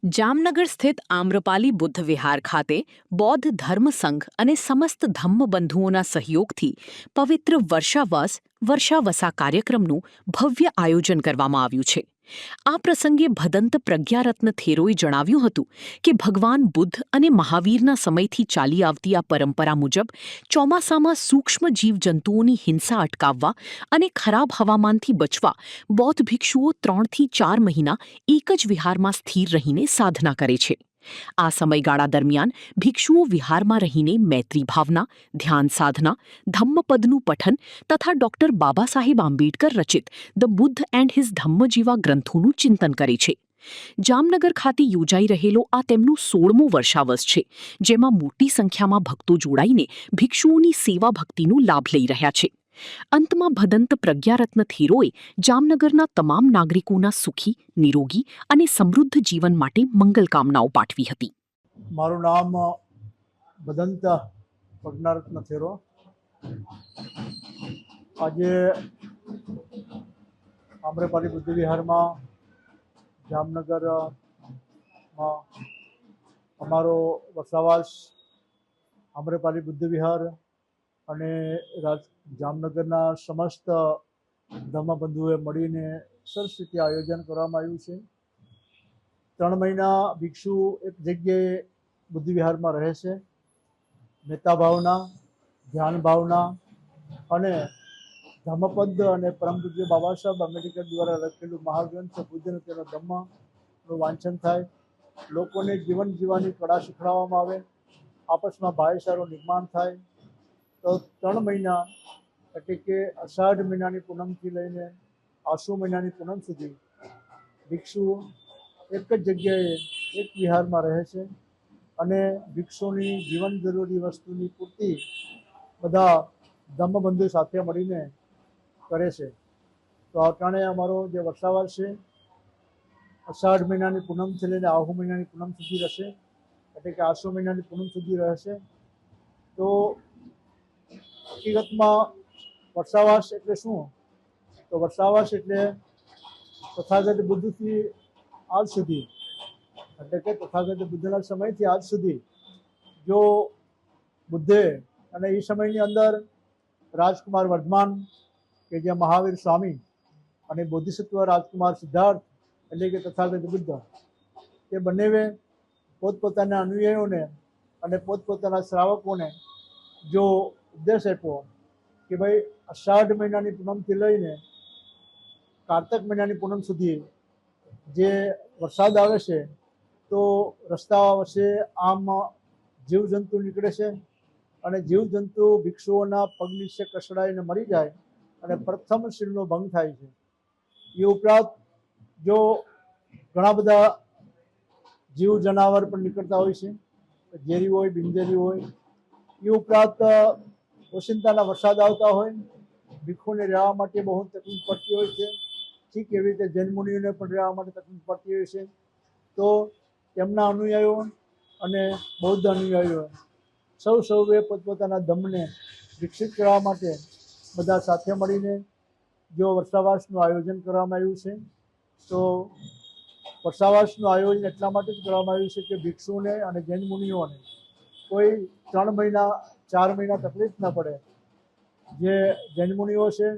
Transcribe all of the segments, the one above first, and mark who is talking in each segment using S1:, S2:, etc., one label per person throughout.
S1: જામનગર સ્થિત આમ્રપાલી બુદ્ધ વિહાર ખાતે બૌદ્ધ ધર્મ સંઘ અને સમસ્ત ધમ્મબંધુઓના સહયોગથી પવિત્ર વર્ષાવસા કાર્યક્રમનું ભવ્ય આયોજન કરવામાં આવ્યું છે। આ પ્રસંગે ભદંત પ્રજ્ઞારત્ન થેરોએ જણાવ્યું હતું કે ભગવાન બુદ્ધ અને મહાવીરના સમયથી ચાલી આવતી આ પરંપરા મુજબ ચોમાસામાં સૂક્ષ્મ જીવજંતુઓની હિંસા અટકાવવા અને ખરાબ હવામાનથી બચવા બૌદ્ધ ભિક્ષુઓ 3 થી 4 મહિના એક જ વિહારમાં સ્થિર રહીને સાધના કરે છે। આ સમયગાળા દરમિયાન ભિક્ષુઓ વિહારમાં રહીને મૈત્રી ભાવના, ધ્યાન સાધના, ધમ્મપદનું પઠન તથા ડોક્ટર બાબા સાહેબ આંબેડકર રચિત ધ બુદ્ધ એન્ડ હિઝ ધમ્મ જેવા ગ્રંથોનું ચિંતન કરે છે। જામનગર ખાતે યોજાઈ રહેલો આ તેમનું 16મો વર્ષાવસ છે, જેમાં મોટી સંખ્યામાં ભક્તો જોડાઈને ભિક્ષુઓની સેવા ભક્તિનો લાભ લઈ રહ્યા છે। અંતમાં ભદંત પ્રજ્ઞારત્ન થેરોએ જામનગરના તમામ નાગરિકોના સુખી, નિરોગી અને સમૃદ્ધ જીવન માટે મંગલ કામનાઓ પાઠવી હતી।
S2: મારું નામ ભદંત પ્રજ્ઞારત્ન થેરો। આજે આમ્રપાલી બુદ્ધ વિહારમાં જામનગરમાં અમારો વર્ષાવાસ આમ્રપાલી બુદ્ધ વિહાર અને જામનગરના સમસ્ત ધર્મબંધુઓએ મળીને સરસ રીતે આયોજન કરવામાં આવ્યું છે। 3 મહિના ભિક્ષુ એક જગ્યાએ બુદ્ધ વિહારમાં રહે છે। મેત્તા ભાવના, ધ્યાન ભાવના અને ધમ્મપદ અને પરમ પૂજ્ય બાબા સાહેબ આંબેડકર દ્વારા લખેલું મહાગ્રંથ બુદ્ધ અને તેનો ધમ્મનું વાંચન થાય, લોકોને જીવન જીવવાની કળા શીખવાડવામાં આવે, આપસમાં ભાઈચારાનું નિર્માણ થાય। તો 3 મહિના એટલે કે અષાઢ મહિનાની પૂનમથી લઈને આસો મહિનાની પૂનમ સુધી ભિક્ષુઓ એક જ જગ્યાએ એક વિહારમાં રહે છે અને ભિક્ષુની જીવન જરૂરી વસ્તુની પૂર્તિ બધા ધમ્મબંધુ સાથે મળીને કરે છે। તો અટાણે અમારો જે વર્ષાવાસ છે અષાઢ મહિનાની પૂનમથી લઈને આહુ મહિનાની પૂનમ સુધી રહેશે, એટલે કે આસો મહિનાની પૂનમ સુધી રહેશે। તો હકીકતમાં વર્ષાવાસ એટલે શું? તો વર્ષાવાસ એટલે તથાગત બુદ્ધથી આજ સુધી, એટલે કે તથાગત બુદ્ધના સમયથી આજ સુધી જો બુદ્ધે અને એ સમયની અંદર રાજકુમાર વર્ધમાન કે જે મહાવીર સ્વામી અને બોધિસત્વ રાજકુમાર સિદ્ધાર્થ એટલે કે તથાગત બુદ્ધ, તે બંનેએ પોતપોતાના અનુયાયીઓને અને પોતપોતાના શ્રાવકોને જો ઉપદેશ આપ્યો કે ભાઈ અષાઢ મહિનાની પૂનમથી લઈને કારતક મહિનાની પૂનમ સુધી જે વરસાદ આવે છે તો રસ્તા વચ્ચે આમ જીવજંતુ નીકળે છે અને જીવજંતુ ભિક્ષુઓના પગ નીચે કસડાઈને મરી જાય અને પ્રથમ શીલનો ભંગ થાય છે। એ ઉપરાંત જો ઘણા બધા જીવ જનાવર પણ નીકળતા હોય છે, ઝેરી હોય, બિનઝેરી હોય। એ ઉપરાંત ઓચિંતાના વરસાદ આવતા હોય, ભિક્ષુને રહેવા માટે બહુ તકલીફ પડતી હોય છે। ઠીક એવી રીતે જૈન મુનિઓને પણ રહેવા માટે તકલીફ પડતી હોય છે। તો તેમના અનુયાયીઓ અને બૌદ્ધ અનુયાયીઓ સૌએ પોતપોતાના ધમ્મને વિકસિત કરવા માટે બધા સાથે મળીને જો વર્ષાવાસનું આયોજન કરવામાં આવ્યું છે। તો વર્ષાવાસનું આયોજન એટલા માટે જ કરવામાં આવ્યું છે કે ભિક્ષુને અને જૈન મુનિઓને કોઈ 3 મહિના 4 મહિના તકલીફ ન પડે। જે જૈન મુનિઓ છે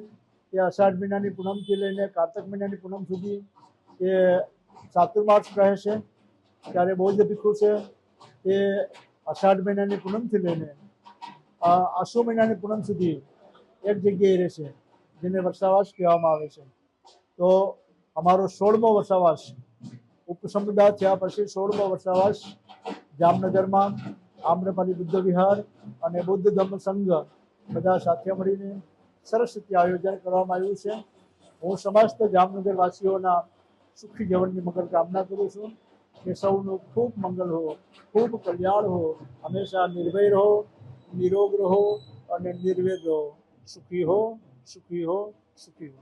S2: તે અષાઢ મહિનાની પૂનમથી લઈને કારતક મહિનાની પૂનમ સુધી એ ચાતુર્માસ રહે છે, ત્યારે બૌદ્ધ ભિક્ષુ છે તે અષાઢ મહિનાની પૂનમથી લઈને આસો મહિનાની પૂનમ સુધી એક જગ્યાએ રહેશે, જેને વર્ષાવાસ કહેવામાં આવે છે। તો અમારો 16મો વર્ષાવાસ ઉપસમુદાય થયા પછી 16મો વર્ષાવાસ જામનગરમાં આમ્રપાલી બુદ્ધ વિહાર અને બૌદ્ધ ધર્મ સંઘ બધા સાથે મળીને સરસ રીતે આયોજન કરવામાં આવ્યું છે। હું સમસ્ત જામનગરવાસીઓના સુખી જીવનની મંગલ કામના કરું છું કે સૌનું ખૂબ મંગલ હો, ખૂબ કલ્યાણ હો, હંમેશા નિર્ભય રહો, નિરોગ રહો અને નિર્વેદ રહો। સુખી હો, સુખી હો, સુખી હો।